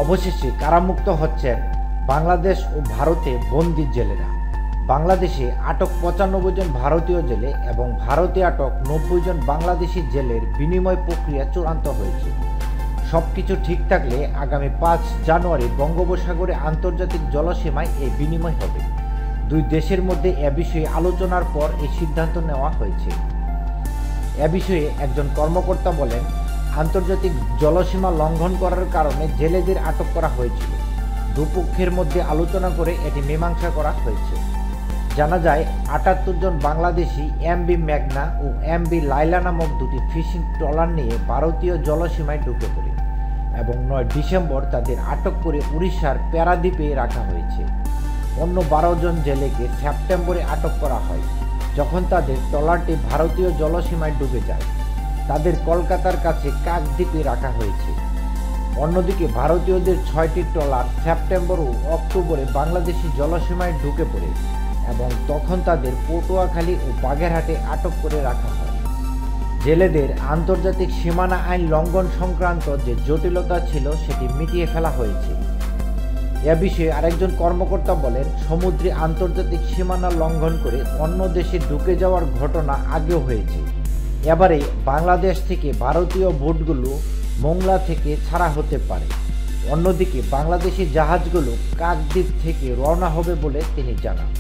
অবশেষে কারামুক্ত হচ্ছেন বাংলাদেশ ও ভারতে বন্দী জেলেরা। বাংলাদেশে আটক ৯৫ জন ভারতীয় জেলে এবং ভারতে আটক ৯০ জন বাংলাদেশি জেলের বিনিময় প্রক্রিয়া চূড়ান্ত হয়েছে। সবকিছু ঠিক থাকলে আগামী ৫ জানুয়ারি বঙ্গোপসাগরে আন্তর্জাতিক জলসীমায় এই বিনিময় হবে। দুই দেশের মধ্যে এ বিষয়ে আলোচনার পর এই সিদ্ধান্ত নেওয়া হয়েছে। এ বিষয়ে একজন কর্মকর্তা বলেন, আন্তর্জাতিক জলসীমা লঙ্ঘন করার কারণে জেলেদের আটক করা হয়েছিল। দুপক্ষের মধ্যে আলোচনা করে এটি মীমাংসা করা হয়েছে। জানা যায় ৭৮ জন বাংলাদেশি এমভি মেঘনা ও এমভি লাইলা নামক দুটি ফিশিং ট্রলার নিয়ে ভারতীয় জলসীমায় ঢুকে পড়ে এবং ৯ ডিসেম্বর তাদের আটক করে উড়িষ্যার প্যারাদ্বীপে রাখা হয়েছে। অন্য ১২ জন জেলেকে সেপ্টেম্বরে আটক করা হয়, যখন তাদের ট্রলারটি ভারতীয় জলসীমায় ডুবে যায়। তাদের কলকাতার কাছে কাকদ্বীপে রাখা হয়েছে। অন্যদিকে ভারতীয়দের ৬টি ট্রলার সেপ্টেম্বর ও অক্টোবরে বাংলাদেশি জলসীমায় ঢুকে পড়ে এবং তখন তাদের পটুয়াখালী ও বাগেরহাটে আটক করে রাখা হয়। জেলেদের আন্তর্জাতিক সীমানা আইন লঙ্ঘন সংক্রান্ত যে জটিলতা ছিল সেটি মিটিয়ে ফেলা হয়েছে। এ বিষয়ে আরেকজন কর্মকর্তা বলেন, সমুদ্রে আন্তর্জাতিক সীমানা লঙ্ঘন করে অন্য দেশে ঢুকে যাওয়ার ঘটনা আগেও হয়েছে। এবারে বাংলাদেশ থেকে ভারতীয় বোটগুলো মোংলা থেকে ছাড়া হতে পারে। অন্যদিকে বাংলাদেশি জাহাজগুলো কাকদ্বীপ থেকে রওনা হবে বলে তিনি জানান।